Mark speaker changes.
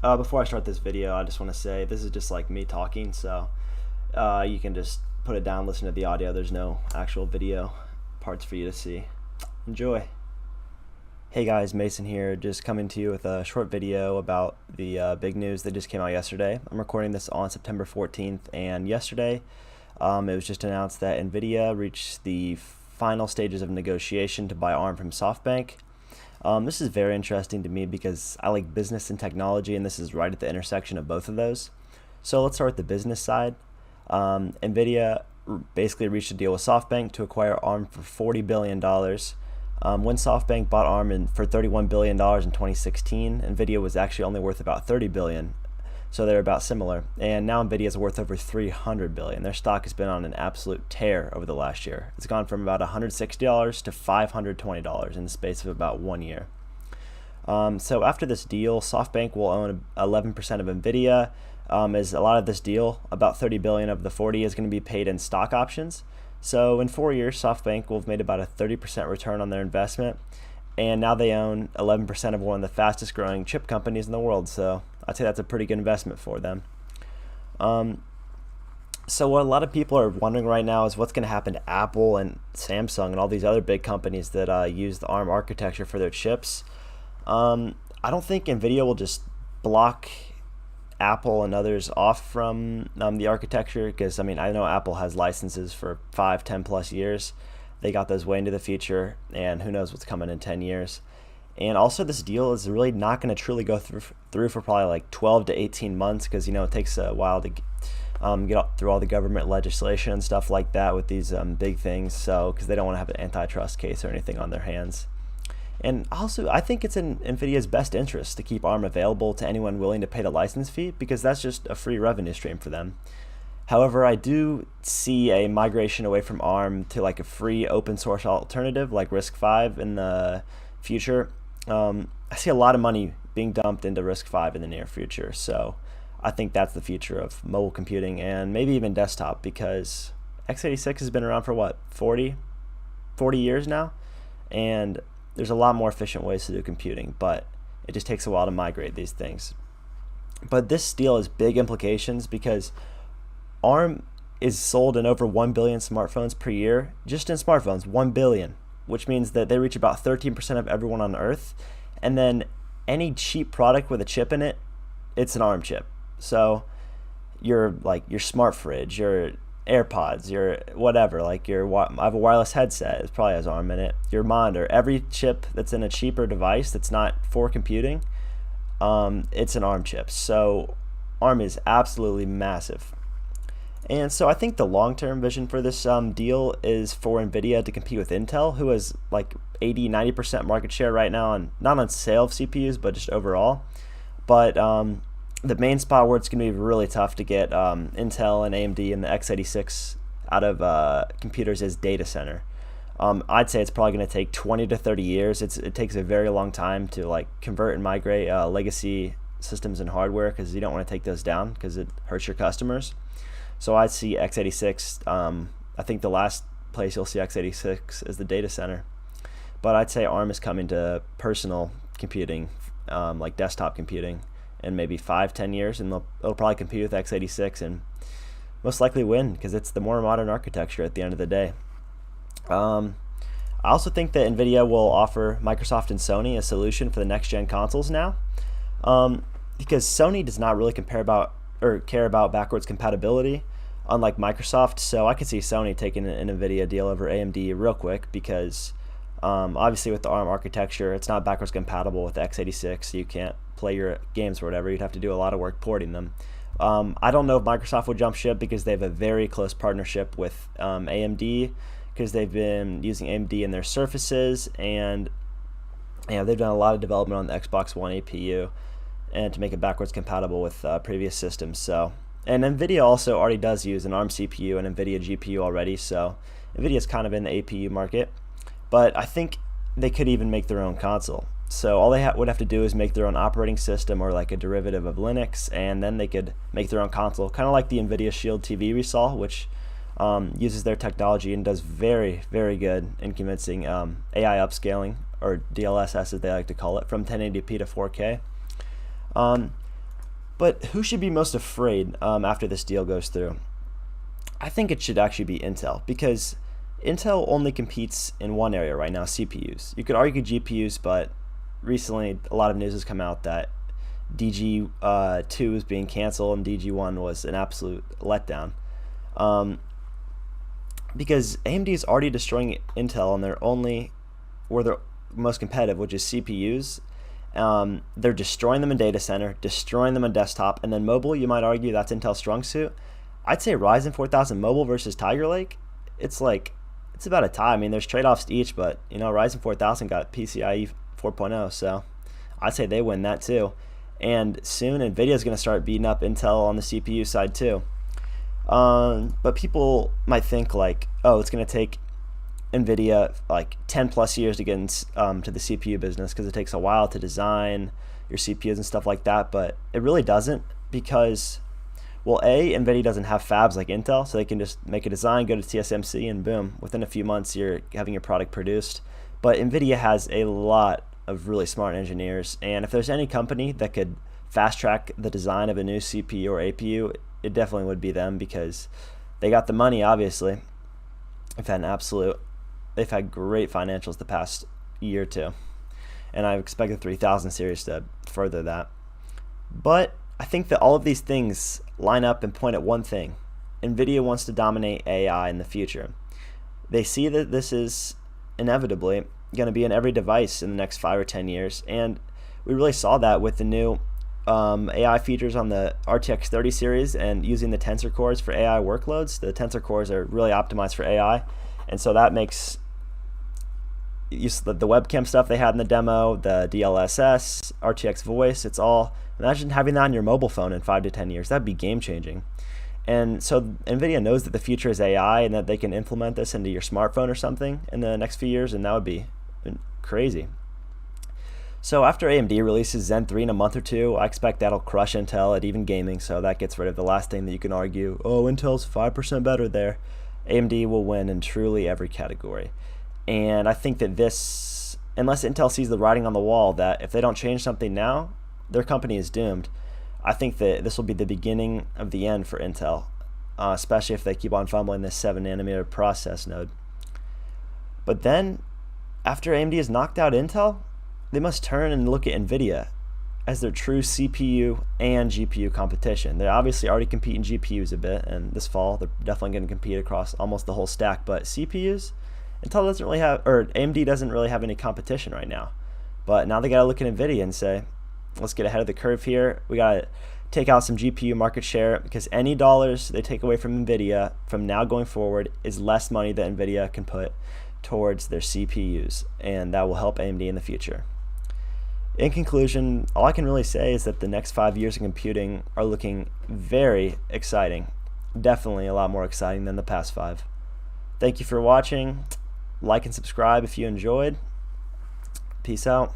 Speaker 1: Before I start this video, I just want to say this is just like me talking, so you can just put it down, listen to the audio. There's no actual video parts for you to see. Enjoy. Hey guys, Mason here, just coming to you with a short video about the big news that just came out yesterday. I'm recording this on September 14th, and yesterday it was just announced that Nvidia reached the final stages of negotiation to buy ARM from SoftBank. This is very interesting to me because I like business and technology, and this is right at the intersection of both of those. So let's start with the business side. Nvidia basically reached a deal with SoftBank to acquire ARM for $40 billion. When SoftBank bought ARM for $31 billion in 2016, Nvidia was actually only worth about $30 billion. So they're about similar. And now Nvidia is worth over $300 billion. Their stock has been on an absolute tear over the last year. It's gone from about $160 to $520 in the space of about 1 year. So after this deal, SoftBank will own 11% of Nvidia. As a lot of this deal, about $30 billion of the 40 is going to be paid in stock options. So in 4 years, SoftBank will have made about a 30% return on their investment, and now they own 11% of one of the fastest growing chip companies in the world. So I'd say that's a pretty good investment for them. So what a lot of people are wondering right now is what's going to happen to Apple and Samsung and all these other big companies that use the ARM architecture for their chips. I don't think Nvidia will just block Apple and others off from the architecture, because I know Apple has licenses for 5, 10 plus years. They got those way into the future, and who knows what's coming in 10 years. And also, this deal is really not going to truly go through for probably like 12 to 18 months, because it takes a while to get through all the government legislation and stuff like that with these big things. So because they don't want to have an antitrust case or anything on their hands. And also, I think it's in Nvidia's best interest to keep ARM available to anyone willing to pay the license fee, because that's just a free revenue stream for them. However, I do see a migration away from ARM to like a free open source alternative like RISC-V in the future. I see a lot of money being dumped into RISC-V in the near future, so I think that's the future of mobile computing and maybe even desktop, because x86 has been around for what, 40 years now, and there's a lot more efficient ways to do computing, but it just takes a while to migrate these things. But this deal has big implications because ARM is sold in over 1 billion smartphones per year, just in smartphones, 1 billion, which means that they reach about 13% of everyone on Earth. And then any cheap product with a chip in it, it's an ARM chip. So your smart fridge, your AirPods, your whatever, I have a wireless headset, it probably has ARM in it. Your monitor, every chip that's in a cheaper device that's not for computing, it's an ARM chip. So ARM is absolutely massive. And so I think the long-term vision for this deal is for Nvidia to compete with Intel, who has like 80-90% market share right now, and not on sale of CPUs, but just overall. But the main spot where it's going to be really tough to get Intel and AMD and the x86 out of computers is data center. I'd say it's probably going to take 20 to 30 years. It takes a very long time to convert and migrate legacy systems and hardware, because you don't want to take those down because it hurts your customers. So I see x86, I think the last place you'll see x86 is the data center. But I'd say ARM is coming to personal computing, like desktop computing, in maybe 5-10 years, and it'll probably compete with x86 and most likely win, because it's the more modern architecture at the end of the day. I also think that Nvidia will offer Microsoft and Sony a solution for the next gen consoles now, because Sony does not really care about backwards compatibility, unlike Microsoft. So I could see Sony taking an Nvidia deal over AMD real quick, because obviously with the ARM architecture, it's not backwards compatible with x86, so you can't play your games or whatever. You'd have to do a lot of work porting them. I don't know if Microsoft would jump ship, because they have a very close partnership with AMD, because they've been using AMD in their Surfaces, and they've done a lot of development on the Xbox One APU and to make it backwards compatible with previous systems. So, and Nvidia also already does use an ARM CPU and Nvidia GPU already, so Nvidia's kind of in the APU market. But I think they could even make their own console. So all they would have to do is make their own operating system or like a derivative of Linux, and then they could make their own console, kind of like the Nvidia Shield TV we saw, which uses their technology and does very, very good in convincing AI upscaling, or DLSS as they like to call it, from 1080p to 4K. But who should be most afraid after this deal goes through? I think it should actually be Intel, because Intel only competes in one area right now, CPUs. You could argue GPUs, but recently a lot of news has come out that DG2 is being canceled and DG1 was an absolute letdown. Because AMD is already destroying Intel and they're only where they're most competitive, which is CPUs. They're destroying them in data center, destroying them in desktop, and then mobile, you might argue that's Intel's strong suit. I'd say Ryzen 4000 mobile versus Tiger Lake, it's about a tie. I mean, there's trade-offs to each, but Ryzen 4000 got PCIe 4.0, so I'd say they win that too. And soon Nvidia is going to start beating up Intel on the CPU side too. But people might think like, oh, it's going to take Nvidia like 10 plus years to get to the CPU business, because it takes a while to design your CPUs and stuff like that. But it really doesn't, because, well, Nvidia doesn't have fabs like Intel, so they can just make a design, go to TSMC, and boom, within a few months you're having your product produced. But Nvidia has a lot of really smart engineers, and if there's any company that could fast track the design of a new CPU or APU, it definitely would be them, because they got the money. Obviously, they've had great financials the past year or two, and I expect the 3000 series to further that. But I think that all of these things line up and point at one thing: Nvidia wants to dominate AI in the future. They see that this is inevitably going to be in every device in the next 5 or 10 years, and we really saw that with the new AI features on the RTX 30 series and using the tensor cores for AI workloads. The tensor cores are really optimized for AI, and so that makes the webcam stuff they had in the demo, the DLSS, RTX voice, it's all, imagine having that on your mobile phone in 5 to 10 years. That'd be game changing. And so Nvidia knows that the future is AI and that they can implement this into your smartphone or something in the next few years, and that would be crazy. So after AMD releases Zen 3 in a month or two, I expect that'll crush Intel at even gaming, so that gets rid of the last thing that you can argue, oh, Intel's 5% better there. AMD will win in truly every category. And I think that this, unless Intel sees the writing on the wall that if they don't change something now, their company is doomed, I think that this will be the beginning of the end for Intel, especially if they keep on fumbling this 7nm process node. But then, after AMD has knocked out Intel, they must turn and look at Nvidia as their true CPU and GPU competition. They obviously already compete in GPUs a bit, and this fall they're definitely going to compete across almost the whole stack. But CPUs, Intel doesn't really have, or AMD doesn't really have any competition right now. But now they got to look at Nvidia and say, let's get ahead of the curve here. We got to take out some GPU market share, because any dollars they take away from Nvidia from now going forward is less money that Nvidia can put towards their CPUs, and that will help AMD in the future. In conclusion, all I can really say is that the next 5 years in computing are looking very exciting. Definitely a lot more exciting than the past 5. Thank you for watching. Like and subscribe if you enjoyed. Peace out.